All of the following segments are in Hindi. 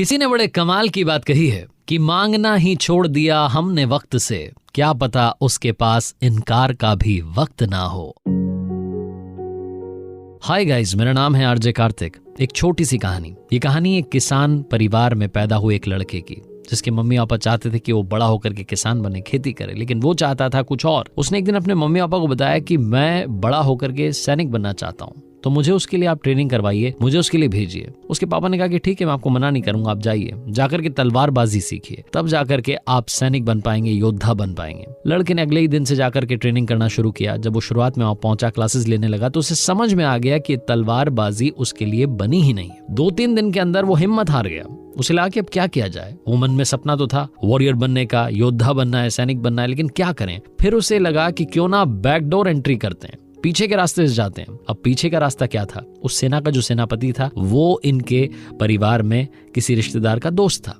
किसी ने बड़े कमाल की बात कही है कि मांगना ही छोड़ दिया हमने वक्त से, क्या पता उसके पास इनकार का भी वक्त ना हो। हाय गाइस, मेरा नाम है आरजे कार्तिक। एक छोटी सी कहानी। ये कहानी एक किसान परिवार में पैदा हुए एक लड़के की, जिसके मम्मी पापा चाहते थे कि वो बड़ा होकर के किसान बने, खेती करे, लेकिन वो चाहता था कुछ और। उसने एक दिन अपने मम्मी पापा को बताया कि मैं बड़ा होकर के सैनिक बनना चाहता हूँ, तो मुझे उसके लिए आप ट्रेनिंग करवाइए, मुझे उसके लिए भेजिए। उसके पापा ने कहा कि ठीक है, मैं आपको मना नहीं करूंगा, आप जाइए, जाकर के तलवारबाजी सीखिए, तब जाकर के आप सैनिक बन पाएंगे, योद्धा बन पाएंगे। लड़के ने अगले ही दिन से जाकर के ट्रेनिंग करना शुरू किया। जब वो शुरुआत में वहां पहुंचा, क्लासेस लेने लगा, तो उसे समझ में आ गया कि तलवारबाजी उसके लिए बनी ही नहीं। 2-3 दिन के अंदर वो हिम्मत हार गया। उसे लगा कि अब क्या किया जाए। वो मन में सपना तो था वॉरियर बनने का, योद्धा बनना है, सैनिक बनना है, लेकिन क्या करें। फिर उसे लगा कि क्यों ना बैकडोर एंट्री करते हैं, पीछे के रास्ते से जाते हैं। अब पीछे का रास्ता क्या था? उस सेना का जो सेनापति था वो इनके परिवार में किसी रिश्तेदार का दोस्त था।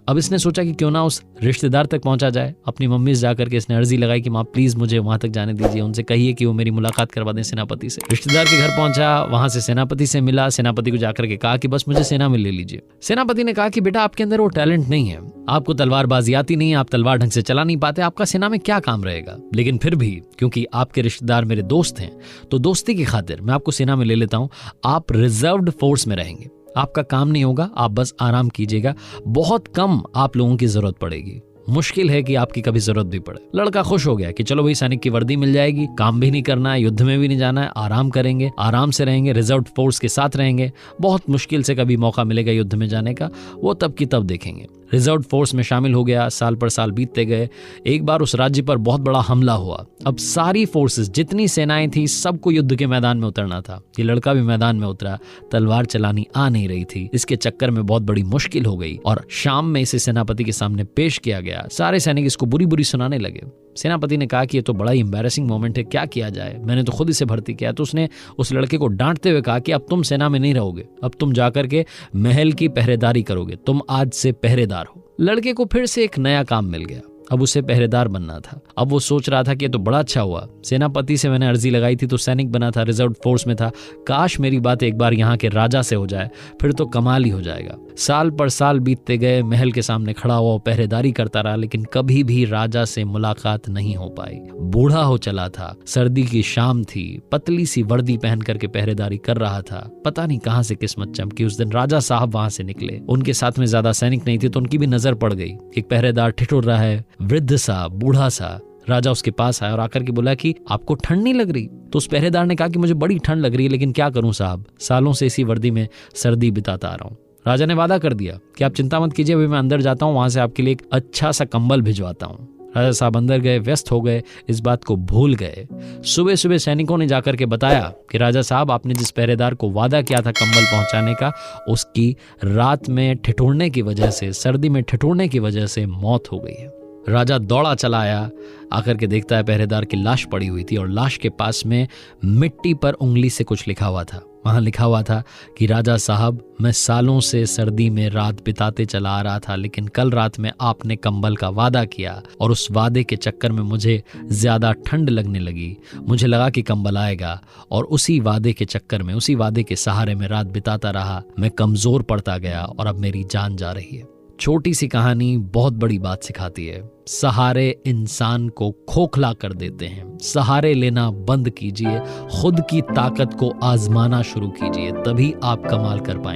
अब इसने सोचा कि क्यों ना उस रिश्तेदार तक पहुंचा जाए। अपनी मम्मी से जाकर के इसने अर्जी लगाई कि माँ प्लीज मुझे वहां तक जाने दीजिए, उनसे कहिए कि वो मेरी मुलाकात करवा दें सेनापति से। रिश्तेदार के घर पहुंचा, वहां से सेनापति से मिला। सेनापति को जाकर के कहा कि बस मुझे सेना में ले लीजिए। सेनापति ने कहा कि बेटा, आपके अंदर वो टैलेंट नहीं है, आपको तलवारबाजी आती नहीं है, आप तलवार ढंग से चला नहीं पाते, आपका सेना में क्या काम रहेगा। लेकिन फिर भी क्योंकि आपके रिश्तेदार मेरे दोस्त हैं, तो दोस्ती की खातिर मैं आपको सेना में ले लेता हूं। आप रिजर्व्ड फोर्स में रहेंगे, आपका काम नहीं होगा, आप बस आराम कीजिएगा, बहुत कम आप लोगों की जरूरत पड़ेगी, मुश्किल है कि आपकी कभी जरूरत भी पड़े। लड़का खुश हो गया कि चलो भाई, सैनिक की वर्दी मिल जाएगी, काम भी नहीं करना है, युद्ध में भी नहीं जाना है, आराम करेंगे, आराम से रहेंगे, रिजर्व फोर्स के साथ रहेंगे। बहुत मुश्किल से कभी मौका मिलेगा युद्ध में जाने का, वो तब की तब देखेंगे। रिजर्व फोर्स में शामिल हो गया। साल पर साल बीतते गए। एक बार उस राज्य पर बहुत बड़ा हमला हुआ। अब सारी फोर्सेस, जितनी सेनाएं थी, सबको युद्ध के मैदान में उतरना था। ये लड़का भी मैदान में उतरा। तलवार चलानी आ नहीं रही थी, इसके चक्कर में बहुत बड़ी मुश्किल हो गई और शाम में इसे सेनापति के सामने पेश किया गया। सारे सैनिक इसको बुरी बुरी सुनाने लगे। सेनापति ने कहा कि ये तो बड़ा ही एम्बैरेसिंग मोमेंट है, क्या किया जाए, मैंने तो खुद इसे भर्ती किया। तो उसने उस लड़के को डांटते हुए कहा कि अब तुम सेना में नहीं रहोगे, अब तुम जाकर के महल की पहरेदारी करोगे, तुम आज से पहरेदार हो। लड़के को फिर से एक नया काम मिल गया। अब उसे पहरेदार बनना था। अब वो सोच रहा था कि ये तो बड़ा अच्छा हुआ, सेनापति से मैंने अर्जी लगाई थी तो सैनिक बना था, रिजर्व फोर्स में था, काश मेरी बात एक बार यहाँ के राजा से हो जाए, फिर तो कमाल ही हो जाएगा। साल पर साल बीतते गए। महल के सामने खड़ा हुआ पहरेदारी करता रहा, लेकिन कभी भी राजा से मुलाकात नहीं हो पाई। बूढ़ा हो चला था, सर्दी की शाम थी, पतली सी वर्दी पहन करके पहरेदारी कर रहा था। पता नहीं कहां से किस्मत चमकी, उस दिन राजा साहब वहां से निकले। उनके साथ में ज्यादा सैनिक नहीं थे, तो उनकी भी नजर पड़ गई। एक पहरेदार ठिठुर रहा है, वृद्ध सा, बूढ़ा सा। राजा उसके पास आया और आकर के बोला कि आपको ठंड नहीं लग रही? तो उस पहरेदार ने कहा कि मुझे बड़ी ठंड लग रही है, लेकिन क्या करूं साहब, सालों से इसी वर्दी में सर्दी बिताता आ रहा हूं। राजा ने वादा कर दिया कि आप चिंता मत कीजिए, अभी मैं अंदर जाता हूं, वहां से आपके लिए एक अच्छा सा कंबल भिजवाता हूं। राजा साहब अंदर गए, व्यस्त हो गए, इस बात को भूल गए। सुबह सुबह सैनिकों ने जाकर के बताया कि राजा साहब, आपने जिस पहरेदार को वादा किया था कंबल पहुंचाने का, उसकी रात में ठिठुरने की वजह से, सर्दी में ठिठुरने की वजह से मौत हो गई है। राजा दौड़ा चला आया, आकर के देखता है पहरेदार की लाश पड़ी हुई थी और लाश के पास में मिट्टी पर उंगली से कुछ लिखा हुआ था। वहां लिखा हुआ था कि राजा साहब, मैं सालों से सर्दी में रात बिताते चला आ रहा था, लेकिन कल रात में आपने कंबल का वादा किया और उस वादे के चक्कर में मुझे ज्यादा ठंड लगने लगी। मुझे लगा कि कंबल आएगा और उसी वादे के चक्कर में, उसी वादे के सहारे में रात बिताता रहा। मैं कमजोर पड़ता गया और अब मेरी जान जा रही है। छोटी सी कहानी बहुत बड़ी बात सिखाती है। सहारे इंसान को खोखला कर देते हैं। सहारे लेना बंद कीजिए, खुद की ताकत को आजमाना शुरू कीजिए, तभी आप कमाल कर पाएंगे।